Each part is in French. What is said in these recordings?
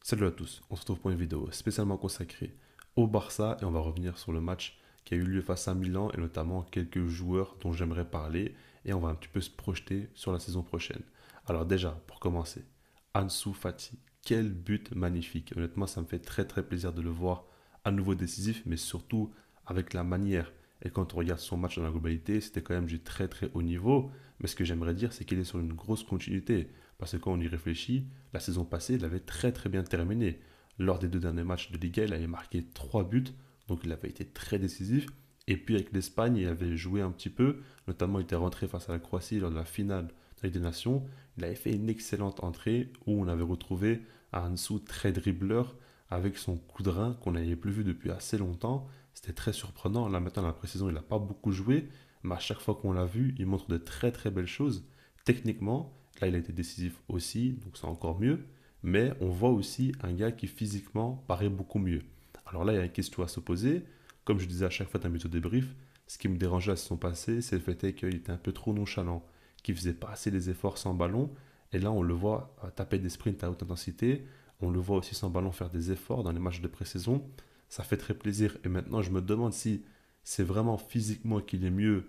Salut à tous, on se retrouve pour une vidéo spécialement consacrée au Barça et on va revenir sur le match qui a eu lieu face à Milan et notamment quelques joueurs dont j'aimerais parler et on va un petit peu se projeter sur la saison prochaine. Alors déjà, pour commencer, Ansu Fati, quel but magnifique. Honnêtement, ça me fait très très plaisir de le voir à nouveau décisif, mais surtout avec la manière. Et quand on regarde son match dans la globalité, c'était quand même du très très haut niveau. Mais ce que j'aimerais dire, c'est qu'il est sur une grosse continuité. Parce que quand on y réfléchit, la saison passée, il avait très très bien terminé. Lors des deux derniers matchs de Liga, il avait marqué 3 buts, donc il avait été très décisif. Et puis avec l'Espagne, il avait joué un petit peu, notamment il était rentré face à la Croatie lors de la finale de la Ligue des Nations. Il avait fait une excellente entrée où on avait retrouvé un Ansu très dribbleur avec son coup de rein qu'on n'avait plus vu depuis assez longtemps. C'était très surprenant. Là maintenant, la précision, il n'a pas beaucoup joué, mais à chaque fois qu'on l'a vu, il montre de très très belles choses. Techniquement, là, il a été décisif aussi, donc c'est encore mieux. Mais on voit aussi un gars qui physiquement paraît beaucoup mieux. Alors là, il y a une question à se poser. Comme je disais à chaque fois dans mes débrief, ce qui me dérangeait à son passé, c'est le fait qu'il était un peu trop nonchalant, qu'il faisait pas assez les efforts sans ballon. Et là, on le voit taper des sprints à haute intensité. On le voit aussi sans ballon faire des efforts dans les matchs de pré-saison. Ça fait très plaisir. Et maintenant, je me demande si c'est vraiment physiquement qu'il est mieux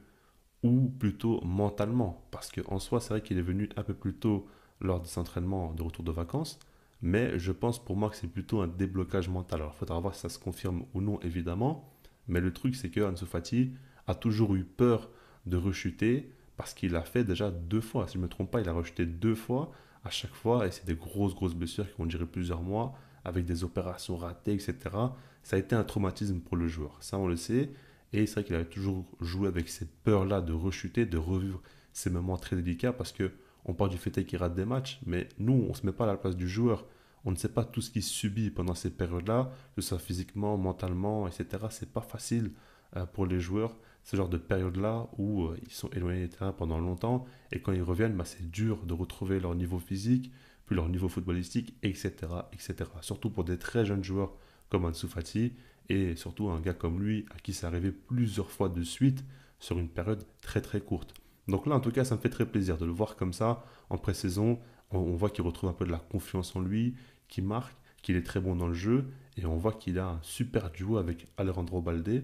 ou plutôt mentalement. Parce qu'en soi, c'est vrai qu'il est venu un peu plus tôt lors des entraînements de retour de vacances, mais je pense pour moi que c'est plutôt un déblocage mental. Alors il faudra voir si ça se confirme ou non, évidemment, mais le truc c'est que Ansu Fati a toujours eu peur de rechuter parce qu'il l'a fait déjà 2 fois. Si je ne me trompe pas, il a rechuté 2 fois à chaque fois, et c'est des grosses blessures qui vont durer plusieurs mois, avec des opérations ratées, etc. Ça a été un traumatisme pour le joueur, ça on le sait, et c'est vrai qu'il avait toujours joué avec cette peur-là de rechuter, de revivre ces moments très délicats parce que on parle du fait qu'il rate des matchs, mais nous, on ne se met pas à la place du joueur. On ne sait pas tout ce qu'il subit pendant ces périodes-là, que ce soit physiquement, mentalement, etc. C'est pas facile pour les joueurs, ce genre de période-là où ils sont éloignés des terrains pendant longtemps et quand ils reviennent, bah, c'est dur de retrouver leur niveau physique, puis leur niveau footballistique, etc., etc. Surtout pour des très jeunes joueurs comme Ansu Fati et surtout un gars comme lui à qui c'est arrivé plusieurs fois de suite sur une période très très courte. Donc là, en tout cas, ça me fait très plaisir de le voir comme ça en pré-saison. On voit qu'il retrouve un peu de la confiance en lui, qu'il marque, qu'il est très bon dans le jeu et on voit qu'il a un super duo avec Alejandro Balde.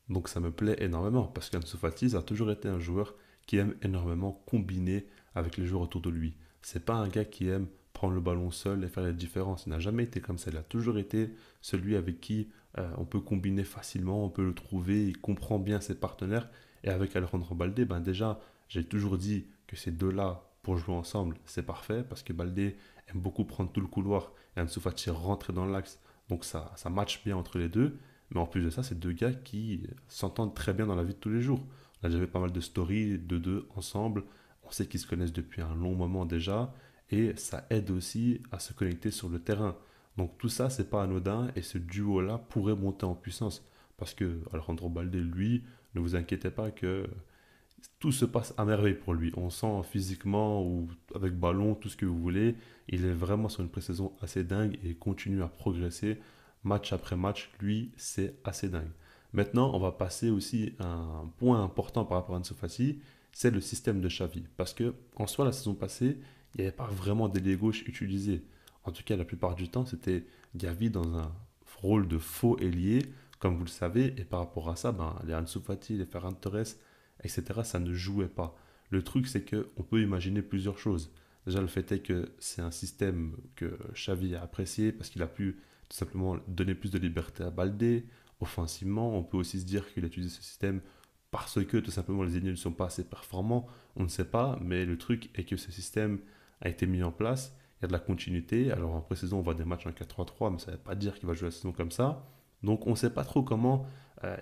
Donc ça me plaît énormément parce qu'Ansu Fati a toujours été un joueur qui aime énormément combiner avec les joueurs autour de lui. C'est pas un gars qui aime prendre le ballon seul et faire la différence. Il n'a jamais été comme ça. Il a toujours été celui avec qui on peut combiner facilement, on peut le trouver, il comprend bien ses partenaires. Et avec Alejandro Balde, ben déjà, j'ai toujours dit que ces deux-là, pour jouer ensemble, c'est parfait parce que Balde aime beaucoup prendre tout le couloir et Ansu Fati rentrer dans l'axe. Donc ça match bien entre les deux. Mais en plus de ça, c'est deux gars qui s'entendent très bien dans la vie de tous les jours. On a déjà vu pas mal de stories de deux ensemble. On sait qu'ils se connaissent depuis un long moment déjà. Et ça aide aussi à se connecter sur le terrain. Donc tout ça, c'est pas anodin et ce duo-là pourrait monter en puissance. Parce que Alejandro Balde, lui, ne vous inquiétez pas que tout se passe à merveille pour lui. On sent physiquement ou avec ballon, tout ce que vous voulez. Il est vraiment sur une pré-saison assez dingue et continue à progresser match après match. Lui, c'est assez dingue. Maintenant, on va passer aussi à un point important par rapport à Ansu Fati, c'est le système de Xavi. Parce que en soi, la saison passée, il n'y avait pas vraiment d'ailier gauche utilisé. En tout cas, la plupart du temps, c'était Gavi dans un rôle de faux ailier, comme vous le savez. Et par rapport à ça, ben, les Ansu Fati, les Ferran Torres, etc., ça ne jouait pas. Le truc, c'est qu'on peut imaginer plusieurs choses. Déjà, le fait est que c'est un système que Xavi a apprécié parce qu'il a pu tout simplement donner plus de liberté à Baldé. Offensivement, on peut aussi se dire qu'il a utilisé ce système parce que tout simplement les ennemis ne sont pas assez performants. On ne sait pas, mais le truc est que ce système a été mis en place. Il y a de la continuité. Alors en pré-saison, on voit des matchs en 4-3-3, mais ça ne veut pas dire qu'il va jouer la saison comme ça. Donc on ne sait pas trop comment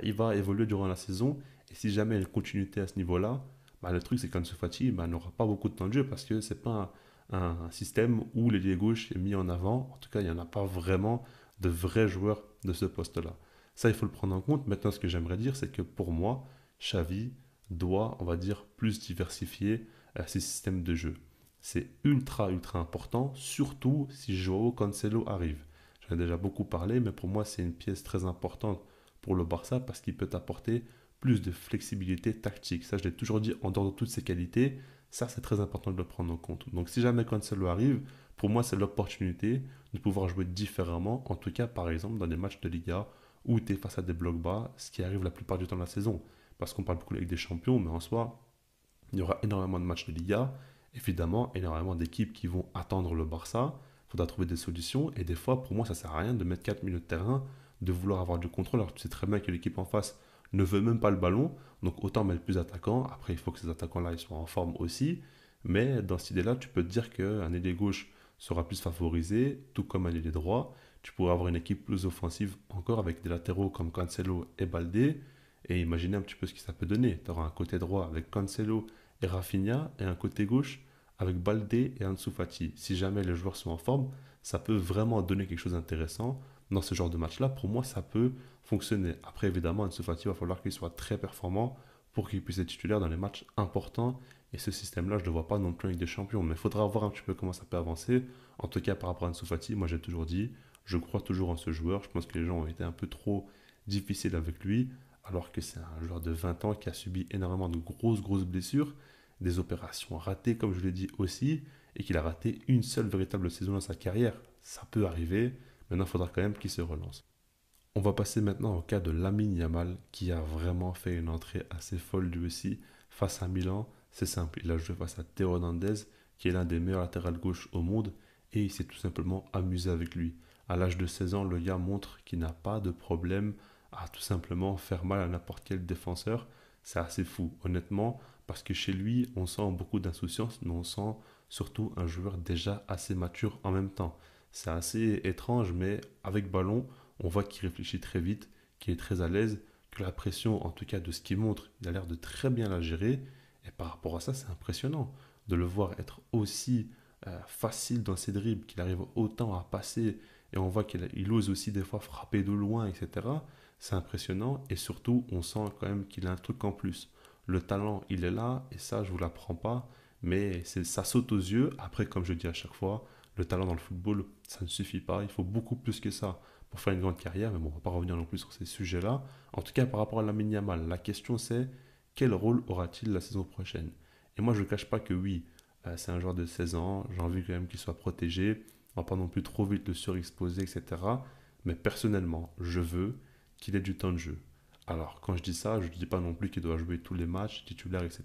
il va évoluer durant la saison. Et si jamais il y a une continuité à ce niveau-là, bah, le truc c'est qu'Ansu Fati bah, n'aura pas beaucoup de temps de jeu parce que c'est pas un système où l'ailier gauche est mis en avant. En tout cas, il n'y en a pas vraiment de vrais joueurs de ce poste-là. Ça, il faut le prendre en compte. Maintenant, ce que j'aimerais dire, c'est que pour moi, Xavi doit, on va dire, plus diversifier ses systèmes de jeu. C'est ultra important, surtout si Joao Cancelo arrive. J'en ai déjà beaucoup parlé, mais pour moi, c'est une pièce très importante pour le Barça parce qu'il peut apporter plus de flexibilité tactique. Ça, je l'ai toujours dit, en dehors de toutes ses qualités, ça, c'est très important de le prendre en compte. Donc, si jamais Cancelo arrive, Pour moi, c'est l'opportunité de pouvoir jouer différemment, en tout cas par exemple dans des matchs de Liga où tu es face à des blocs bas, ce qui arrive la plupart du temps de la saison. Parce qu'on parle beaucoup de Ligue des Champions, mais en soi, il y aura énormément de matchs de Liga, évidemment, énormément d'équipes qui vont attendre le Barça. Il faudra trouver des solutions. Et des fois, pour moi, ça ne sert à rien de mettre 4 milieux de terrain, de vouloir avoir du contrôle. Alors, tu sais très bien que l'équipe en face ne veut même pas le ballon. Donc, autant mettre plus d'attaquants. Après, il faut que ces attaquants-là ils soient en forme aussi. Mais dans cette idée-là, tu peux te dire qu'un ailier gauche sera plus favorisé, tout comme un ailier droit. Tu pourras avoir une équipe plus offensive encore avec des latéraux comme Cancelo et Baldé. Et imaginez un petit peu ce que ça peut donner. Tu auras un côté droit avec Cancelo et Rafinha et un côté gauche avec Baldé et Ansu Fati. Si jamais les joueurs sont en forme, ça peut vraiment donner quelque chose d'intéressant dans ce genre de match-là. Pour moi, ça peut fonctionner. Après, évidemment, Ansu Fati, il va falloir qu'il soit très performant pour qu'il puisse être titulaire dans les matchs importants. Et ce système-là, je ne le vois pas non plus avec des champions. Mais il faudra voir un petit peu comment ça peut avancer. En tout cas, par rapport à Ansu Fati, moi j'ai toujours dit, je crois toujours en ce joueur. Je pense que les gens ont été un peu trop difficiles avec lui alors que c'est un joueur de 20 ans qui a subi énormément de grosses blessures, des opérations ratées, comme je l'ai dit aussi, et qu'il a raté une seule véritable saison dans sa carrière. Ça peut arriver, maintenant il faudra quand même qu'il se relance. On va passer maintenant au cas de Lamine Yamal, qui a vraiment fait une entrée assez folle lui aussi, face à Milan. C'est simple, il a joué face à Théo Hernandez, qui est l'un des meilleurs latérales gauche au monde, et il s'est tout simplement amusé avec lui. À l'âge de 16 ans, le gars montre qu'il n'a pas de problème à tout simplement faire mal à n'importe quel défenseur. C'est assez fou, honnêtement, parce que chez lui, on sent beaucoup d'insouciance, mais on sent surtout un joueur déjà assez mature en même temps. C'est assez étrange, mais avec ballon, on voit qu'il réfléchit très vite, qu'il est très à l'aise, que la pression, en tout cas de ce qu'il montre, il a l'air de très bien la gérer. Et par rapport à ça, c'est impressionnant de le voir être aussi facile dans ses dribbles, qu'il arrive autant à passer, et on voit qu'il ose aussi des fois frapper de loin, etc. C'est impressionnant, et surtout, on sent quand même qu'il a un truc en plus. Le talent, il est là, et ça, je ne vous l'apprends pas, mais ça saute aux yeux. Après, comme je dis à chaque fois, le talent dans le football, ça ne suffit pas, il faut beaucoup plus que ça pour faire une grande carrière, mais bon, on ne va pas revenir non plus sur ces sujets-là. En tout cas, par rapport à Lamine Yamal, la question c'est quel rôle aura-t-il la saison prochaine? Et moi, je ne cache pas que oui, c'est un joueur de 16 ans, j'ai envie quand même qu'il soit protégé, on ne va pas non plus trop vite le surexposer, etc. Mais personnellement, je veux qu'il ait du temps de jeu. Alors, quand je dis ça, je ne dis pas non plus qu'il doit jouer tous les matchs, titulaires, etc.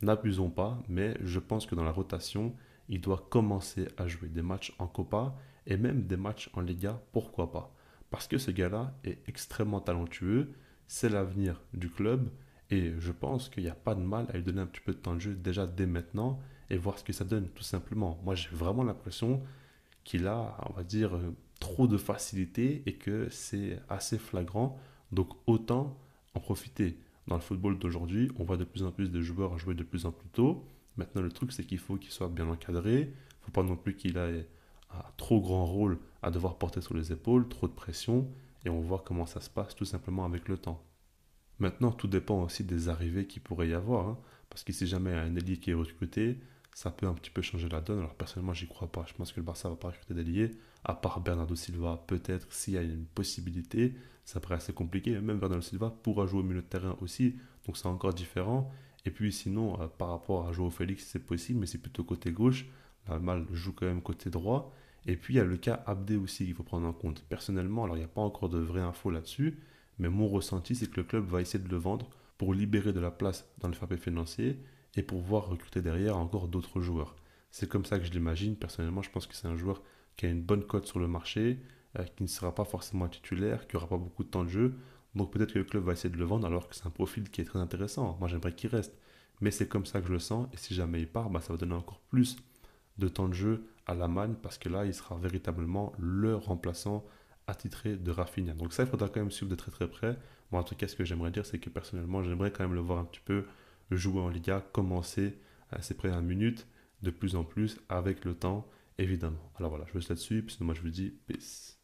N'abusons pas, mais je pense que dans la rotation, il doit commencer à jouer des matchs en Copa et même des matchs en Liga, pourquoi pas. Parce que ce gars-là est extrêmement talentueux, c'est l'avenir du club, et je pense qu'il n'y a pas de mal à lui donner un petit peu de temps de jeu déjà dès maintenant, et voir ce que ça donne, tout simplement. Moi, j'ai vraiment l'impression qu'il a, on va dire, trop de facilité et que c'est assez flagrant, donc autant en profiter. Dans le football d'aujourd'hui, on voit de plus en plus de joueurs jouer de plus en plus tôt. Maintenant, le truc, c'est qu'il faut qu'il soit bien encadré. Il ne faut pas non plus qu'il ait un trop grand rôle à devoir porter sur les épaules, trop de pression, et on voit comment ça se passe tout simplement avec le temps. Maintenant, tout dépend aussi des arrivées qu'il pourrait y avoir, hein, parce que si jamais il y a un ailier qui est recruté, ça peut un petit peu changer la donne. Alors personnellement, j'y crois pas. Je pense que le Barça va pas recruter d'ailier, à part Bernardo Silva, peut-être s'il y a une possibilité. Ça paraît assez compliqué. Même Bernardo Silva pourra jouer au milieu de terrain aussi, donc c'est encore différent. Et puis sinon, par rapport à Joao Félix, c'est possible, mais c'est plutôt côté gauche. La Mal joue quand même côté droit. Et puis il y a le cas Abdé aussi qu'il faut prendre en compte. Personnellement, alors il n'y a pas encore de vraies infos là-dessus, mais mon ressenti, c'est que le club va essayer de le vendre pour libérer de la place dans le fair play financier et pour pouvoir recruter derrière encore d'autres joueurs. C'est comme ça que je l'imagine. Personnellement, je pense que c'est un joueur qui a une bonne cote sur le marché, qui ne sera pas forcément titulaire, qui n'aura pas beaucoup de temps de jeu. Donc peut-être que le club va essayer de le vendre alors que c'est un profil qui est très intéressant. Moi, j'aimerais qu'il reste. Mais c'est comme ça que je le sens. Et si jamais il part, bah, ça va donner encore plus de temps de jeu à Laman parce que là, il sera véritablement le remplaçant attitré de Rafinha. Donc ça, il faudra quand même suivre de très très près. Moi, en tout cas, ce que j'aimerais dire, c'est que personnellement, j'aimerais quand même le voir un petit peu jouer en Liga, commencer à ses premières minutes, de plus en plus, avec le temps, évidemment. Alors voilà, je vous laisse là-dessus, puis sinon moi je vous dis peace.